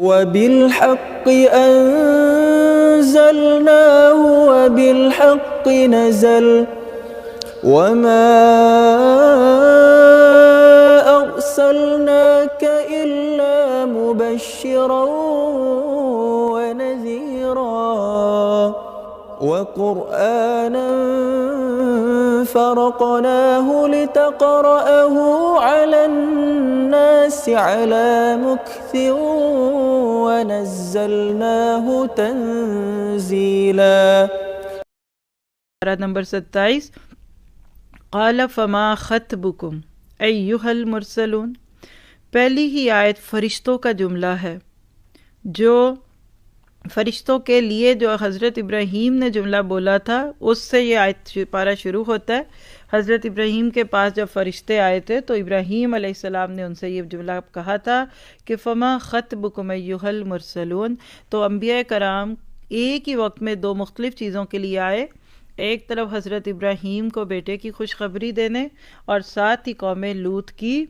وبالحق أنزلناه وبالحق نزل وما أرسلناك إلا مبشرا ونذيرا وقرآنا فرقناه لتقرأه على الناس على مكث ونزلناه تنزيلا. پارہ نمبر 27. قال فما خطبکم ایھا المرسلون. پہلی ہی آیت فرشتوں کا جملہ ہے، جو فرشتوں کے لیے جو حضرت ابراہیم نے جملہ بولا تھا اس سے یہ آیت پارہ شروع ہوتا ہے. حضرت ابراہیم کے پاس جب فرشتے آئے تھے تو ابراہیم علیہ السلام نے ان سے یہ جملہ کہا تھا کہ فما خطبکم ایھا المرسلون. تو انبیاء کرام ایک ہی وقت میں دو مختلف چیزوں کے لیے آئے، ایک طرف حضرت ابراہیم کو بیٹے کی خوشخبری دینے اور ساتھ ہی قوم لوط کی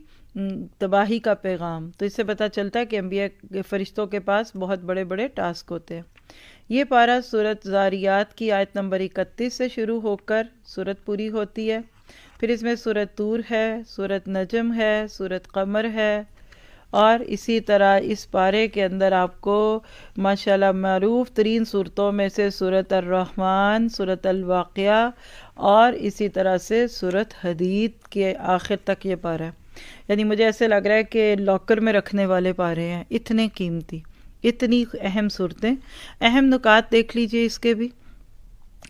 تباہی کا پیغام. تو اس سے پتہ چلتا ہے کہ انبیاء فرشتوں کے پاس بہت بڑے بڑے ٹاسک ہوتے ہیں. یہ پارہ سورۃ زاریات کی آیت نمبر 31 سے شروع ہو کر سورت پوری ہوتی ہے. پھر اس میں سورۃ طور ہے، سورۃ نجم ہے، سورۃ قمر ہے، اور اسی طرح اس پارے کے اندر آپ کو ماشاءاللہ معروف ترین صورتوں میں سے سورۃ الرحمن، سورۃ الواقعہ اور اسی طرح سے سورۃ حدید کے آخر تک یہ پارہ ہے. یعنی مجھے ایسے لگ رہا ہے کہ لاکر میں رکھنے والے پارے ہیں، اتنے قیمتی، اتنی اہم صورتیں. اہم نکات دیکھ لیجئے اس کے بھی.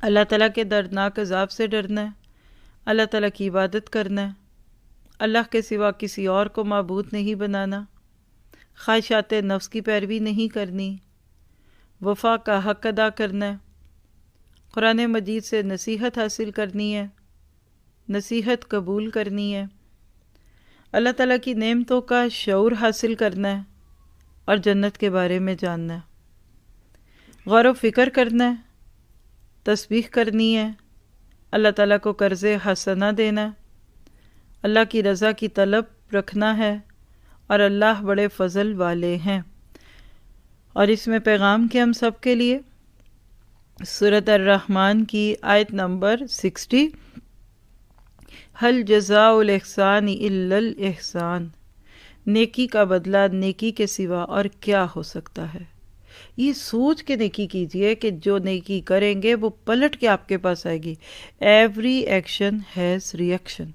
اللہ تعالیٰ کے دردناک عذاب سے ڈرنا ہے، اللہ تعالیٰ کی عبادت کرنا ہے، اللہ کے سوا کسی اور کو معبود نہیں بنانا، خواہشات نفس کی پیروی نہیں کرنی، وفا کا حق ادا کرنا ہے، قرآن مجید سے نصیحت حاصل کرنی ہے، نصیحت قبول کرنی ہے، اللہ تعالیٰ کی نعمتوں کا شعور حاصل کرنا ہے اور جنت کے بارے میں جاننا ہے، غور و فکر کرنا ہے، تسبیح کرنی ہے، اللہ تعالیٰ کو قرض حسنہ دینا ہے، اللہ کی رضا کی طلب رکھنا ہے، اور اللہ بڑے فضل والے ہیں. اور اس میں پیغام کے ہم سب کے لیے سورۃ الرحمن کی آیت نمبر 60. هل جزاء الاحسان الا الاحسان. نیکی کا بدلہ نیکی کے سوا اور کیا ہو سکتا ہے. یہ سوچ کے نیکی کیجئے کہ جو نیکی کریں گے وہ پلٹ کے آپ کے پاس آئے گی. Every action has reaction.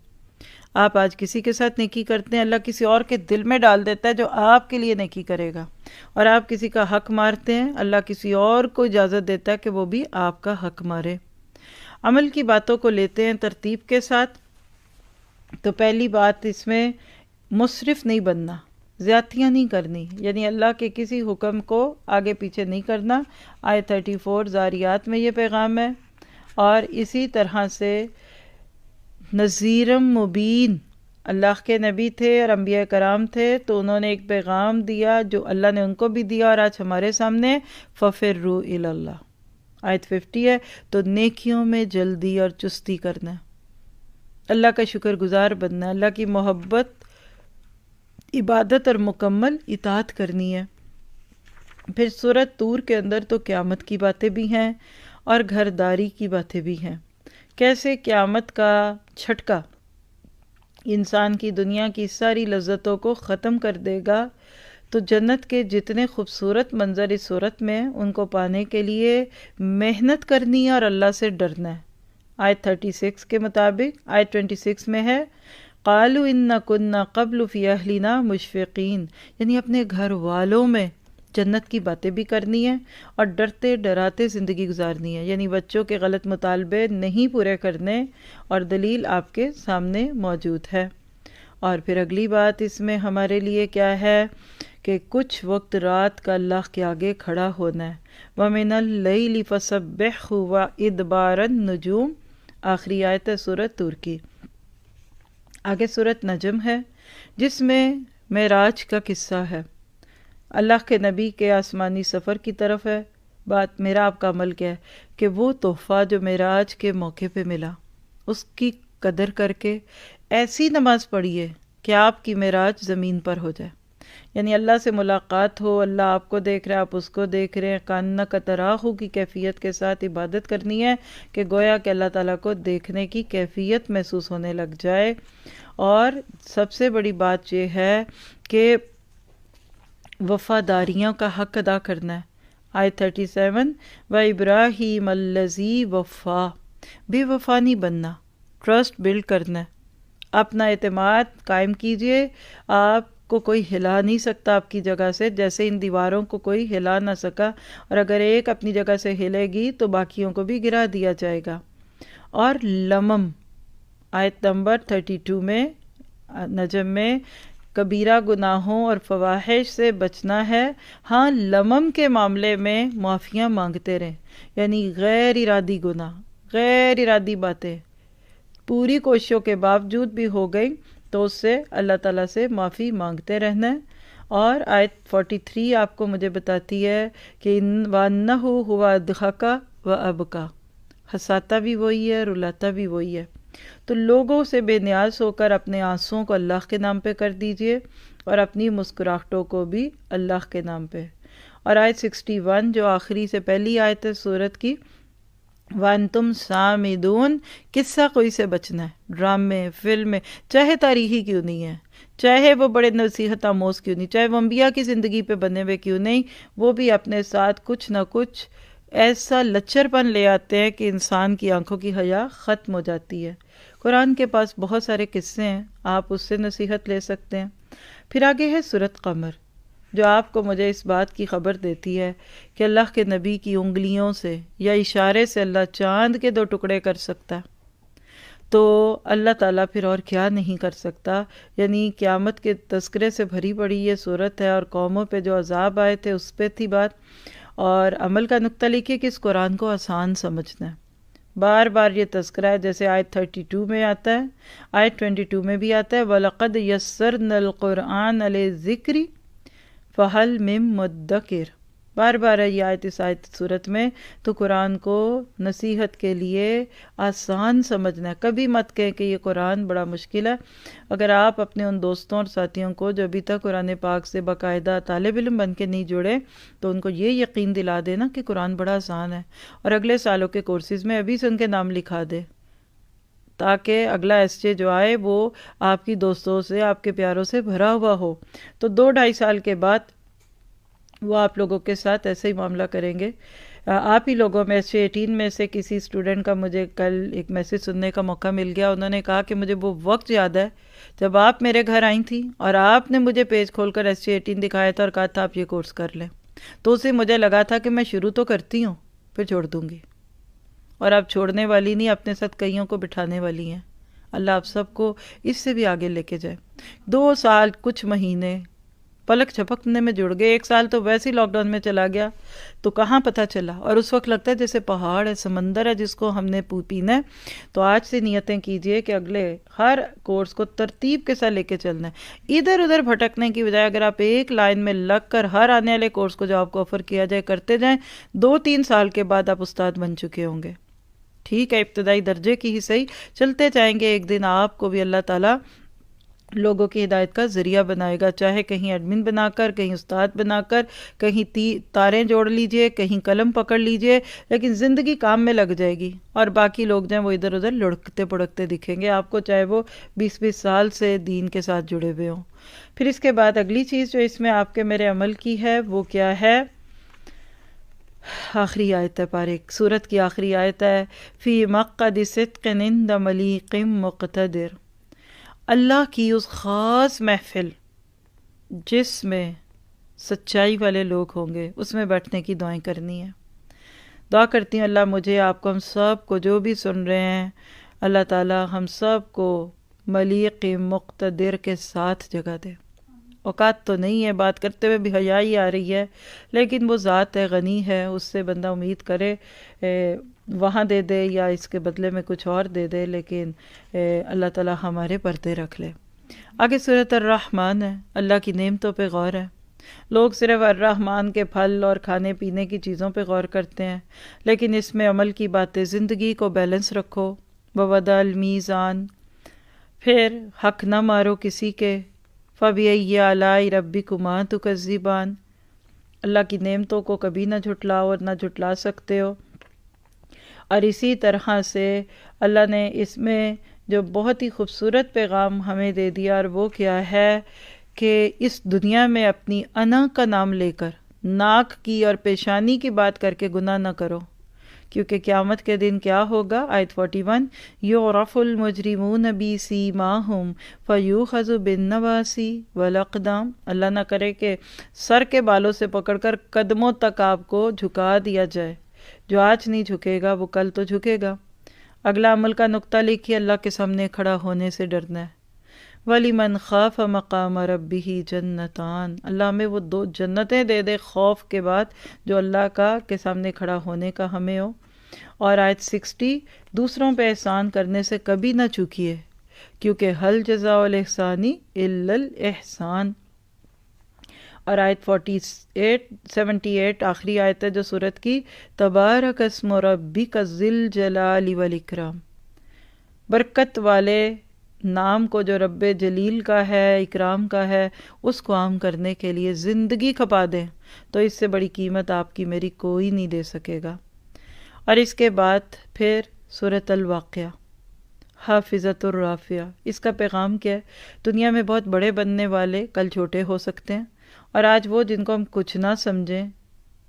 آپ آج کسی کے ساتھ نیکی کرتے ہیں، اللہ کسی اور کے دل میں ڈال دیتا ہے جو آپ کے لیے نیکی کرے گا. اور آپ کسی کا حق مارتے ہیں، اللہ کسی اور کو اجازت دیتا ہے کہ وہ بھی آپ کا حق مارے. عمل کی باتوں کو لیتے ہیں ترتیب کے ساتھ. تو پہلی بات اس میں مسرف نہیں بننا، زیادتیاں نہیں کرنی، یعنی اللہ کے کسی حکم کو آگے پیچھے نہیں کرنا. آیت 34 زاریات میں یہ پیغام ہے. اور اسی طرح سے نذیرم مبین، اللہ کے نبی تھے اور انبیاء کرام تھے تو انہوں نے ایک پیغام دیا جو اللہ نے ان کو بھی دیا اور آج ہمارے سامنے. فَفِرُّوا إِلَى اللَّهِ آیت 50 ہے. تو نیکیوں میں جلدی اور چستی کرنا ہے، اللہ کا شکر گزار بننا ہے، اللہ کی محبت، عبادت اور مکمل اطاعت کرنی ہے. پھر سورۃ طور کے اندر تو قیامت کی باتیں بھی ہیں اور گھرداری کی باتیں بھی ہیں. کیسے قیامت کا چھٹکا انسان کی دنیا کی ساری لذتوں کو ختم کر دے گا. تو جنت کے جتنے خوبصورت منظر اس صورت میں ان کو پانے کے لیے محنت کرنی ہے اور اللہ سے ڈرنا ہے. آیت 36 کے مطابق آیت 26 میں ہے قالوا ان كنا قبل في اهلنا مشفقین، یعنی اپنے گھر والوں میں جنت کی باتیں بھی کرنی ہے اور ڈرتے ڈراتے زندگی گزارنی ہے. یعنی بچوں کے غلط مطالبے نہیں پورے کرنے، اور دلیل آپ کے سامنے موجود ہے. اور پھر اگلی بات اس میں ہمارے لیے کیا ہے کہ کچھ وقت رات کا اللہ کے آگے کھڑا ہونا ہے. وَمِنَ اللَّيْلِ فَسَبِّحْهُ وَإِدْبَارَ النُّجُومِ. آخری آیت ہے سورۃ طور کی. آگے سورۃ نجم ہے جس میں معراج کا قصہ ہے. اللہ کے نبی کے آسمانی سفر کی طرف ہے بات. میرا آپ کا عمل کیا ہے کہ وہ تحفہ جو معراج کے موقع پہ ملا اس کی قدر کر کے ایسی نماز پڑھیے کہ آپ کی معراج زمین پر ہو جائے. یعنی اللہ سے ملاقات ہو، اللہ آپ کو دیکھ رہے ہیں، آپ اس کو دیکھ رہے ہیں، کاننا کا تراہو کی کیفیت کے ساتھ عبادت کرنی ہے کہ گویا کہ اللہ تعالیٰ کو دیکھنے کی کیفیت محسوس ہونے لگ جائے۔ اور سب سے بڑی بات یہ ہے کہ وفاداریوں کا حق ادا کرنا ہے۔ آیت 37 وَإِبْرَاهِيمَ الَّذِي وَفَّا، بے وفا نہیں بننا، ٹرسٹ بلڈ کرنا ہے، اپنا اعتماد قائم کیجئے۔ آپ کو کوئی ہلا نہیں سکتا آپ کی جگہ سے، جیسے ان دیواروں کو کوئی ہلا نہ سکا، اور اگر ایک اپنی جگہ سے ہلے گی تو باقیوں کو بھی گرا دیا جائے گا۔ اور لمم، آیت نمبر 32 میں نجم میں، کبیرہ گناہوں اور فواحش سے بچنا ہے۔ ہاں، لمم کے معاملے میں معافیاں مانگتے رہیں، یعنی غیر ارادی گناہ، غیر ارادی باتیں پوری کوششوں کے باوجود بھی ہو گئی تو اس سے اللہ تعالیٰ سے معافی مانگتے رہنا ہے۔ اور آیت 43 آپ کو مجھے بتاتی ہے کہ وَأَنَّهُ هُوَ أَضْحَكَ وَأَبْكَى، ہنساتا بھی وہی ہے، رلاتا بھی وہی ہے۔ تو لوگوں سے بے نیاز ہو کر اپنے آنسوؤں کو اللہ کے نام پہ کر دیجئے، اور اپنی مسکراہٹوں کو بھی اللہ کے نام پہ۔ اور آیت 61 جو آخری سے پہلی آیت ہے سورت کی، وَأَنْتُمْ سَامِدُونَ، قصہ کوئی سے بچنا ہے، ڈرامے، فلمیں، چاہے تاریخی کیوں نہیں ہے، چاہے وہ بڑے نصیحت آموز کیوں نہیں، چاہے وہ انبیاء کی زندگی پہ بنے ہوئے کیوں نہیں، وہ بھی اپنے ساتھ کچھ نہ کچھ ایسا لچر پن لے آتے ہیں کہ انسان کی آنکھوں کی حیا ختم ہو جاتی ہے۔ قرآن کے پاس بہت سارے قصے ہیں، آپ اس سے نصیحت لے سکتے ہیں۔ پھر آگے ہے سورۃ قمر، جو آپ کو مجھے اس بات کی خبر دیتی ہے کہ اللہ کے نبی کی انگلیوں سے یا اشارے سے اللہ چاند کے 2 ٹکڑے کر سکتا ہے، تو اللہ تعالیٰ پھر اور کیا نہیں کر سکتا۔ یعنی قیامت کے تذکرے سے بھری پڑی یہ صورت ہے، اور قوموں پہ جو عذاب آئے تھے اس پہ تھی بات۔ اور عمل کا نقطہ لکھیے کہ اس قرآن کو آسان سمجھنا ہے، بار بار یہ تذکرہ ہے، جیسے آیت 32 میں آتا ہے، آیت 22 میں بھی آتا ہے، وَلَقَدْ يَسَّرْنَا الْقُرْآنَ لِلذِّكْرِ فَهَلْ مِن مُدَّكِرٍ، بار بار ہے یہ آیت اس آیت صورت میں۔ تو قرآن کو نصیحت کے لیے آسان سمجھنا ہے، کبھی مت کہیں کہ یہ قرآن بڑا مشکل ہے۔ اگر آپ اپنے ان دوستوں اور ساتھیوں کو جو ابھی تک قرآن پاک سے باقاعدہ طالب علم بن کے نہیں جڑے، تو ان کو یہ یقین دلا دینا کہ قرآن بڑا آسان ہے، اور اگلے سالوں کے کورسز میں ابھی سے ان کے نام لکھا دے، تاکہ اگلا ایس جے جو آئے وہ آپ کی دوستوں سے، آپ کے پیاروں سے بھرا ہوا ہو۔ تو 2-2.5 سال کے بعد وہ آپ لوگوں کے ساتھ ایسے ہی معاملہ کریں گے۔ آپ ہی لوگوں میں سے 18 میں سے کسی اسٹوڈنٹ کا مجھے کل ایک میسج سننے کا موقع مل گیا، انہوں نے کہا کہ مجھے وہ وقت یاد ہے جب آپ میرے گھر آئی تھیں اور آپ نے مجھے پیج کھول کر SC18 دکھایا تھا اور کہا تھا آپ یہ کورس کر لیں، تو اسے مجھے لگا تھا کہ میں شروع تو کرتی ہوں پھر چھوڑ دوں گی، اور آپ چھوڑنے والی نہیں، اپنے ساتھ کئیوں کو بٹھانے والی ہیں۔ اللہ آپ سب کو اس سے بھی آگے لے کے جائے۔ 2 سال کچھ مہینے پلک جھپکنے میں جڑ گئے، 1 سال تو ویسے ہی لاک ڈاؤن میں چلا گیا تو کہاں پتہ چلا، اور اس وقت لگتا ہے جیسے پہاڑ ہے، سمندر ہے جس کو ہم نے پینا ہے۔ تو آج سے نیتیں کیجئے کہ اگلے ہر کورس کو ترتیب کے ساتھ لے کے چلنا ہے، ادھر ادھر بھٹکنے کی بجائے اگر آپ ایک لائن میں لگ کر ہر آنے والے کورس کو جو آپ کو آفر کیا جائے کرتے جائیں، 2-3 سال کے بعد آپ استاد بن چکے ہوں گے۔ ٹھیک ہے، ابتدائی درجے کی ہی صحیح، چلتے جائیں گے، ایک دن آپ کو بھی اللہ تعالیٰ لوگوں کی ہدایت کا ذریعہ بنائے گا، چاہے کہیں ایڈمن بنا کر، کہیں استاد بنا کر، کہیں تاریں جوڑ لیجئے، کہیں قلم پکڑ لیجئے، لیکن زندگی کام میں لگ جائے گی، اور باقی لوگ جو ہیں وہ ادھر ادھر لڑکتے پڑکتے دکھیں گے آپ کو، چاہے وہ 20-20 سال سے دین کے ساتھ جڑے ہوئے ہوں۔ پھر اس کے بعد اگلی چیز جو اس میں آپ کے میرے عمل کی ہے وہ کیا ہے؟ آخری آیت ہے، پارے سورت کی آخری آیت ہے، فی مقعد صدق عند ملیق مقتدر، اللہ کی اس خاص محفل جس میں سچائی والے لوگ ہوں گے، اس میں بیٹھنے کی دعائیں کرنی ہے۔ دعا کرتی ہوں اللہ مجھے، آپ کو، ہم سب کو جو بھی سن رہے ہیں، اللہ تعالی ہم سب کو ملیق مقتدر کے ساتھ جگہ دے۔ اوقات تو نہیں ہے، بات کرتے ہوئے بھی حیا ہی آ رہی ہے، لیکن وہ ذات ہے، غنی ہے، اس سے بندہ امید کرے وہاں دے دے یا اس کے بدلے میں کچھ اور دے دے، لیکن اللہ تعالی ہمارے پردے رکھ لے۔ آگے سورۃ الرحمن ہے، اللہ کی نعمتوں پہ غور ہے۔ لوگ صرف الرحمن کے پھل اور کھانے پینے کی چیزوں پہ غور کرتے ہیں، لیکن اس میں عمل کی باتیں، زندگی کو بیلنس رکھو، ووضع المیزان، پھر حق نہ مارو کسی کے، فَبِأَيِّ آلَاءِ رَبِّكُمَا تُكَذِّبَانِ، اللہ کی نعمتوں کو کبھی نہ جھٹلاؤ اور نہ جھٹلا سکتے ہو۔ اور اسی طرح سے اللہ نے اس میں جو بہت ہی خوبصورت پیغام ہمیں دے دیا، اور وہ کیا ہے کہ اس دنیا میں اپنی انا کا نام لے کر ناک کی اور پیشانی کی بات کر کے گناہ نہ کرو، کیونکہ قیامت کے دن کیا ہوگا؟ آیت 41، یعرف المجرمون بسیماہم فیؤخذ بالنواصی والاقدام، اللہ نہ کرے کہ سر کے بالوں سے پکڑ کر قدموں تک آپ کو جھکا دیا جائے، جو آج نہیں جھکے گا وہ کل تو جھکے گا۔ اگلا عمل کا نقطہ لکھیے، اللہ کے سامنے کھڑا ہونے سے ڈرنا ہے۔ وَلِمَنْ خَافَ مَقَامَ رَبِّهِ جَنَّتَانِ، اللہ ہمیں وہ 2 جنتیں دے دے خوف کے بعد جو اللہ کے سامنے کھڑا ہونے کا ہمیں ہو۔ اور آیت 60، دوسروں پہ احسان کرنے سے کبھی نہ چوکیے، کیونکہ حل جزاء الاحسان الا الاحسان۔ اور آیت 78 آخری آیت ہے جو سورت کی، تبارک اسم ربک ذی الجلال والاکرام، برکت والے نام کو جو رب جلیل کا ہے، اکرام کا ہے، اس کو عام کرنے کے لیے زندگی کھپا دیں تو اس سے بڑی قیمت آپ کی میری کوئی نہیں دے سکے گا۔ اور اس کے بعد پھر سورۃ الواقعہ، حافظۃ الرافعہ، اس کا پیغام کیا ہے؟ دنیا میں بہت بڑے بننے والے کل چھوٹے ہو سکتے ہیں، اور آج وہ جن کو ہم کچھ نہ سمجھیں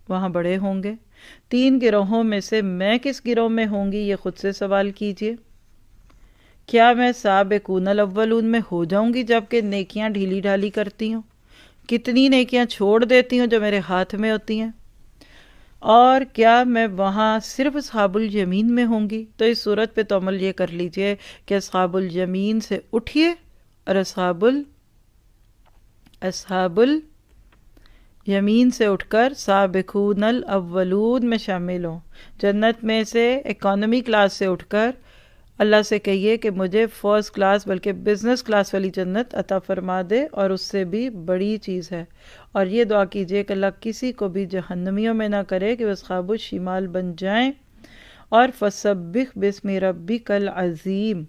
وہاں بڑے ہوں گے۔ 3 گروہوں میں سے میں کس گروہ میں ہوں گی، یہ خود سے سوال کیجئے۔ کیا میں سابقون الاولون میں ہو جاؤں گی جبکہ نیکیاں ڈھیلی ڈھالی کرتی ہوں؟ کتنی نیکیاں چھوڑ دیتی ہوں جو میرے ہاتھ میں ہوتی ہیں؟ اور کیا میں وہاں صرف اصحاب الیمین میں ہوں گی؟ تو اس صورت پہ تو عمل یہ کر لیجئے کہ اصحاب الیمین سے اٹھیے اور اصحاب الیمین سے اٹھ کر سابقون الاولون میں شامل ہوں۔ جنت میں سے اکانومی کلاس سے اٹھ کر اللہ سے کہیے کہ مجھے فرسٹ کلاس بلکہ بزنس کلاس والی جنت عطا فرما دے، اور اس سے بھی بڑی چیز ہے۔ اور یہ دعا کیجئے کہ اللہ کسی کو بھی جہنمیوں میں نہ کرے کہ وہ اصحاب الشمال بن جائیں۔ اور فسبح باسم ربک العظیم،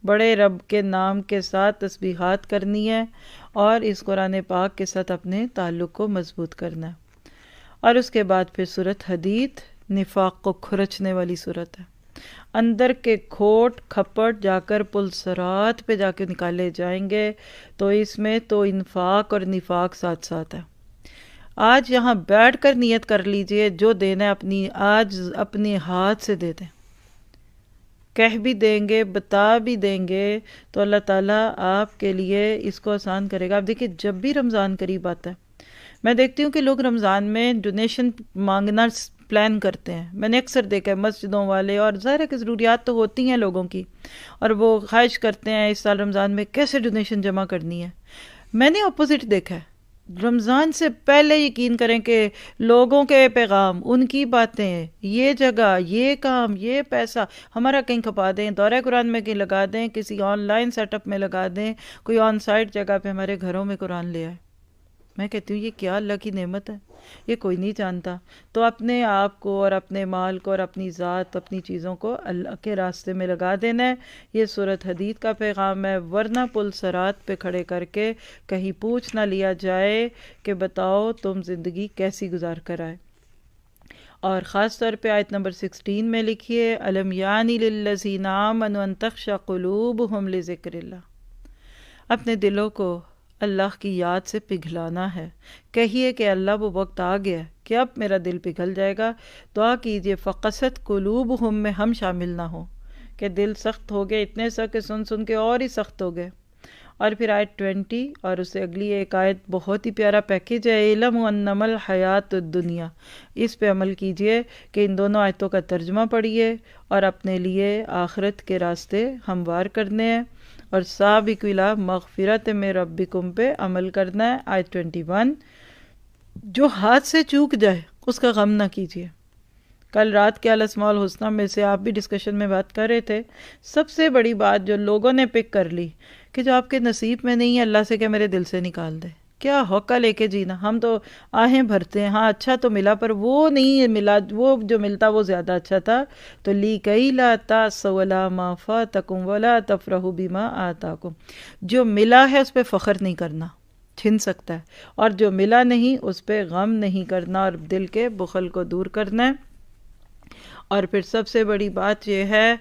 بڑے رب کے نام کے ساتھ تسبیحات کرنی ہے، اور اس قرآن پاک کے ساتھ اپنے تعلق کو مضبوط کرنا ہے۔ اور اس کے بعد پھر سورۃ حدید، نفاق کو کھرچنے والی سورت ہے۔ اندر کے کھوٹ کھپٹ جا کر پل صراط پہ جا کے نکالے جائیں گے، تو اس میں تو انفاق اور نفاق ساتھ ساتھ ہے۔ آج یہاں بیٹھ کر نیت کر لیجئے، جو دینا ہے آج اپنے ہاتھ سے دے دیں، کہہ بھی دیں گے، بتا بھی دیں گے، تو اللہ تعالیٰ آپ کے لیے اس کو آسان کرے گا۔ آپ دیکھیں جب بھی رمضان قریب آتا ہے، میں دیکھتی ہوں کہ لوگ رمضان میں ڈونیشن مانگنا پلان کرتے ہیں۔ میں نے اکثر دیکھا ہے مسجدوں والے، اور ظاہر ہے کہ ضروریات تو ہوتی ہیں لوگوں کی، اور وہ خواہش کرتے ہیں اس سال رمضان میں کیسے ڈونیشن جمع کرنی ہے۔ میں نے اپوزٹ دیکھا ہے، رمضان سے پہلے یقین کریں کہ لوگوں کے پیغام، ان کی باتیں، یہ جگہ، یہ کام، یہ پیسہ ہمارا کہیں کھپا دیں، دورہ قرآن میں کہیں لگا دیں، کسی آن لائن سیٹ اپ میں لگا دیں، کوئی آن سائٹ جگہ پہ ہمارے گھروں میں قرآن لے آئے۔ میں کہتی ہوں یہ کیا اللہ کی نعمت ہے، یہ کوئی نہیں جانتا۔ تو اپنے آپ کو اور اپنے مال کو اور اپنی ذات، اپنی چیزوں کو اللہ کے راستے میں لگا دینا ہے۔ یہ سورۃ حدید کا پیغام ہے، ورنہ پل صراط پہ کھڑے کر کے کہیں پوچھ نہ لیا جائے کہ بتاؤ تم زندگی کیسی گزار کر آئے۔ اور خاص طور پہ آیت نمبر 16 میں لکھیے، الم یانی للذین آمنوا ان تخشع قلوبہم لذکر اللہ، اپنے دلوں کو اللہ کی یاد سے پگھلانا ہے۔ کہیے کہ اللہ وہ وقت آ گیا کہ اب میرا دل پگھل جائے گا۔ دعا کیجئے فقست قلوبہم میں ہم شامل نہ ہوں کہ دل سخت ہو گئے، اتنے سخت کہ سن سن کے اور ہی سخت ہو گئے۔ اور پھر آیت 20 اور اس سے اگلی ایک آیت بہت ہی پیارا پیکیج ہے، علم انما الحیات الدنیا، اس پہ عمل کیجئے کہ ان دونوں آیتوں کا ترجمہ پڑھیے اور اپنے لیے آخرت کے راستے ہموار کرنے ہیں، اور سابقوا الی مغفرۃ من ربکم پہ عمل کرنا ہے۔ آیت 21، جو ہاتھ سے چوک جائے اس کا غم نہ کیجیے۔ کل رات کے الاسماء الحسنی میں سے آپ بھی ڈسکشن میں بات کر رہے تھے، سب سے بڑی بات جو لوگوں نے پک کر لی کہ جو آپ کے نصیب میں نہیں ہے، اللہ سے کہ میرے دل سے نکال دے۔ کیا ہوکا لے کے جینا، ہم تو آہیں بھرتے ہیں، ہاں اچھا تو ملا پر وہ نہیں ملا، وہ جو ملتا وہ زیادہ اچھا تھا. تو لِكَيْ لَا تَأْسَوْا عَلَىٰ مَا فَاتَكُمْ وَلَا تَفْرَحُوا بِمَا آتَاكُمْ. جو ملا ہے اس پہ فخر نہیں کرنا، چھن سکتا ہے، اور جو ملا نہیں اس پہ غم نہیں کرنا اور دل کے بخل کو دور کرنا ہے. اور پھر سب سے بڑی بات یہ ہے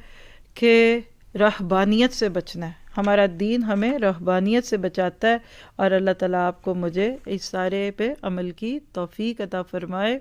کہ رہبانیت سے بچنا ہے. ہمارا دین ہمیں رہبانیت سے بچاتا ہے، اور اللہ تعالیٰ آپ کو مجھے اس سارے پہ عمل کی توفیق عطا فرمائے.